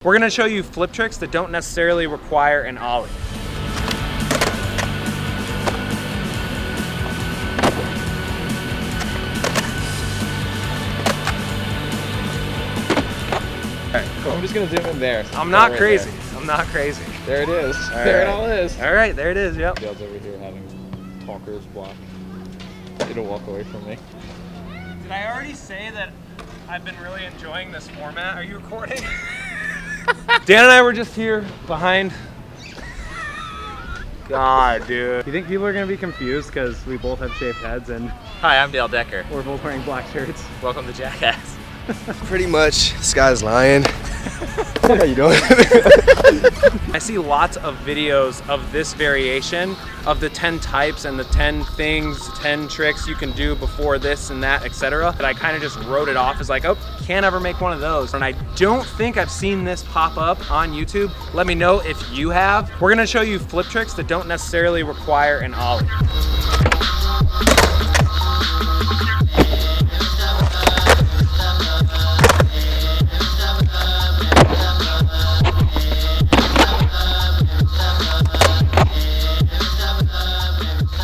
We're gonna show you flip tricks that don't necessarily require an ollie. All right, cool. I'm just gonna zoom in there. I'm not crazy. I'm not crazy. There it is. There it all is. All right, there it is, yep. Dale's over here having talker's block. It'll walk away from me. Did I already say that I've been really enjoying this format? Are you recording? Dan and I were just here behind. God, dude. You think people are gonna be confused because we both have shaved heads and Hi, I'm Dale Decker. we're both wearing black shirts? Welcome to Jackass. Pretty much, this guy's lying. How you doing? I see lots of videos of this variation of the 10 types and the 10 things, 10 tricks you can do before this and that, etc. But I kind of just wrote it off as like, oh, can't ever make one of those. And I don't think I've seen this pop up on YouTube. Let me know if you have. We're gonna show you flip tricks that don't necessarily require an ollie.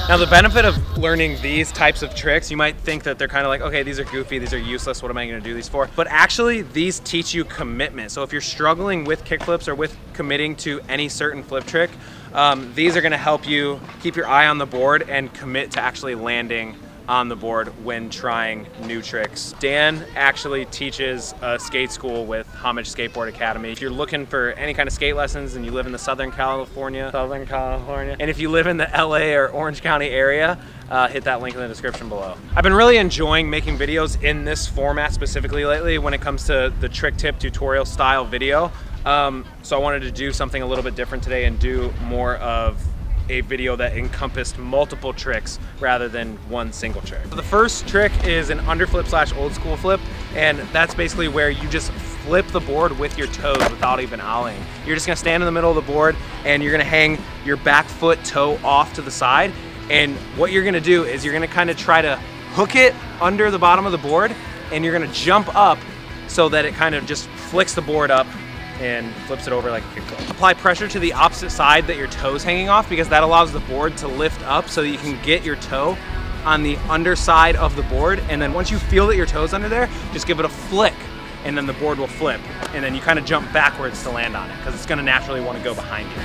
Now the benefit of learning these types of tricks, you might think that they're kind of like, okay, these are goofy, these are useless, what am I gonna do these for? But actually, these teach you commitment. So if you're struggling with kickflips or with committing to any certain flip trick, these are gonna help you keep your eye on the board and commit to actually landing on the board when trying new tricks. Dan actually teaches a skate school with Homage Skateboard Academy. If you're looking for any kind of skate lessons and you live in the Southern California, and if you live in the LA or Orange County area, hit that link in the description below. I've been really enjoying making videos in this format specifically lately when it comes to the trick tip tutorial style video. So I wanted to do something a little bit different today and do more of a video that encompassed multiple tricks rather than one single trick. So the first trick is an underflip slash old school flip, and that's basically where you just flip the board with your toes without even ollieing. You're just gonna stand in the middle of the board and you're gonna hang your back foot toe off to the side, and what you're gonna do is you're gonna kind of try to hook it under the bottom of the board, and you're gonna jump up so that it kind of just flicks the board up and flips it over like a kickflip. Apply pressure to the opposite side that your toe's hanging off, because that allows the board to lift up so that you can get your toe on the underside of the board, and then once you feel that your toe's under there, just give it a flick and then the board will flip, and then you kind of jump backwards to land on it because it's going to naturally want to go behind you.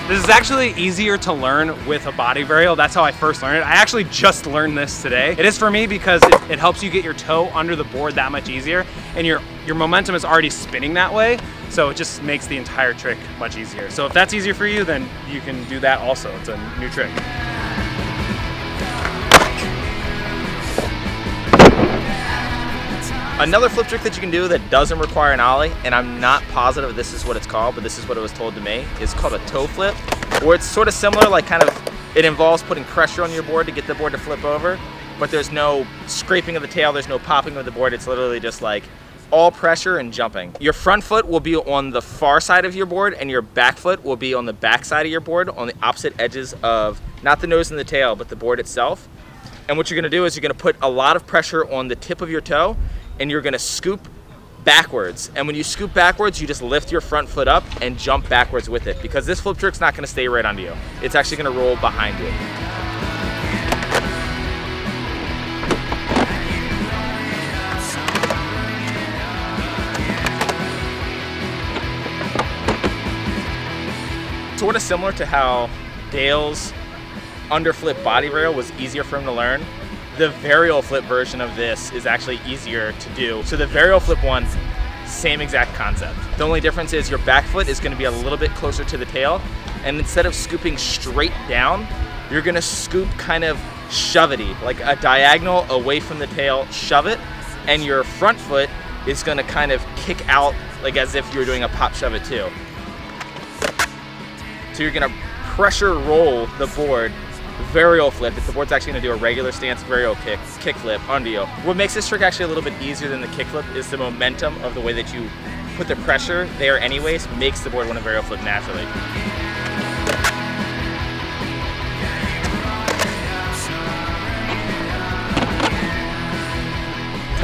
This is actually easier to learn with a body varial. That's how I first learned it. I actually just learned this today. It is for me because it helps you get your toe under the board that much easier, and your momentum is already spinning that way, so it just makes the entire trick much easier. So if that's easier for you, then you can do that also. It's a new trick. Another flip trick that you can do that doesn't require an ollie, and I'm not positive this is what it's called, but this is what it was told to me, is called a toe flip, where it's sort of similar, like it involves putting pressure on your board to get the board to flip over, but there's no scraping of the tail, there's no popping of the board, it's literally just like all pressure and jumping. Your front foot will be on the far side of your board, and your back foot will be on the back side of your board, on the opposite edges of, not the nose and the tail, but the board itself. And what you're gonna do is you're gonna put a lot of pressure on the tip of your toe, and you're gonna scoop backwards. And when you scoop backwards, you just lift your front foot up and jump backwards with it, because this flip trick's not gonna stay right under you. It's actually gonna roll behind you. Sort of similar to how Dale's underflip body varial was easier for him to learn, the varial flip version of this is actually easier to do. So the varial flip one, same exact concept. The only difference is your back foot is gonna be a little bit closer to the tail, and instead of scooping straight down, you're gonna scoop kind of shove-it-y, like a diagonal away from the tail, shove it, and your front foot is gonna kind of kick out like as if you were doing a pop shove it too. So you're gonna pressure roll the board, varial flip. If the board's actually gonna do a regular stance varial kick flip under you. What makes this trick actually a little bit easier than the kick flip is the momentum of the way that you put the pressure there anyways, makes the board want to varial flip naturally.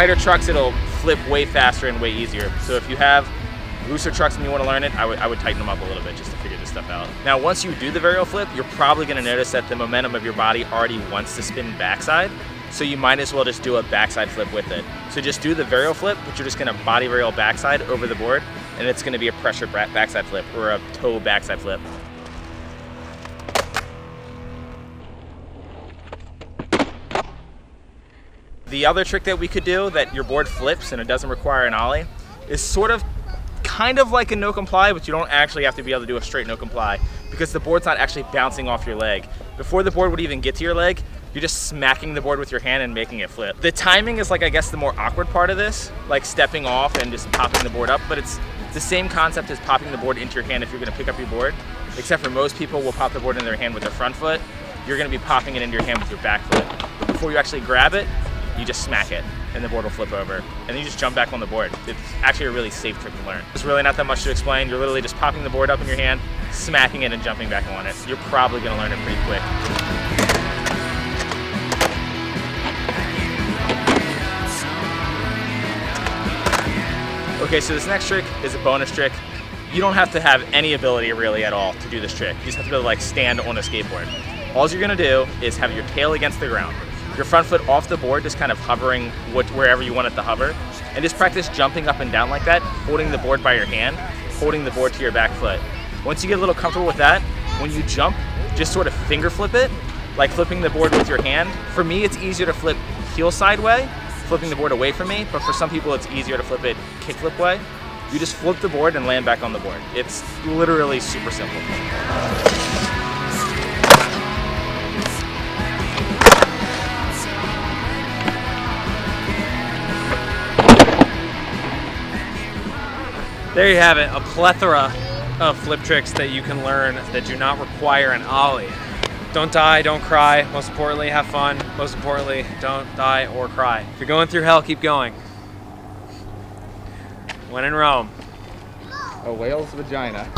tighter trucks, it'll flip way faster and way easier. So if you have looser trucks and you want to learn it, I would tighten them up a little bit just to figure this stuff out. Now, once you do the varial flip, you're probably going to notice that the momentum of your body already wants to spin backside. So you might as well just do a backside flip with it. So just do the varial flip, but you're just going to body varial backside over the board, and it's going to be a pressure backside flip or a toe backside flip. The other trick that we could do that your board flips and it doesn't require an ollie is sort of kind of like a no comply, but you don't actually have to be able to do a straight no comply because the board's not actually bouncing off your leg. Before the board would even get to your leg, you're just smacking the board with your hand and making it flip. The timing is like, I guess, the more awkward part of this, like stepping off and just popping the board up, but it's the same concept as popping the board into your hand if you're gonna pick up your board, except for most people will pop the board in their hand with their front foot. You're gonna be popping it into your hand with your back foot. But before you actually grab it, you just smack it and the board will flip over. And then you just jump back on the board. It's actually a really safe trick to learn. There's really not that much to explain. You're literally just popping the board up in your hand, smacking it and jumping back on it. You're probably gonna learn it pretty quick. Okay, so this next trick is a bonus trick. You don't have to have any ability really at all to do this trick. You just have to be able to like stand on a skateboard. All you're gonna do is have your tail against the ground, your front foot off the board, just kind of hovering wherever you want it to hover, and just practice jumping up and down like that, holding the board by your hand, holding the board to your back foot. Once you get a little comfortable with that, when you jump, just sort of finger flip it, like flipping the board with your hand. For me, it's easier to flip heel side way, flipping the board away from me, but for some people it's easier to flip it kickflip way. You just flip the board and land back on the board. It's literally super simple. There you have it, a plethora of flip tricks that you can learn that do not require an ollie. Don't die, don't cry. Most importantly, have fun. Most importantly, don't die or cry. If you're going through hell, keep going. When in Rome. A whale's vagina.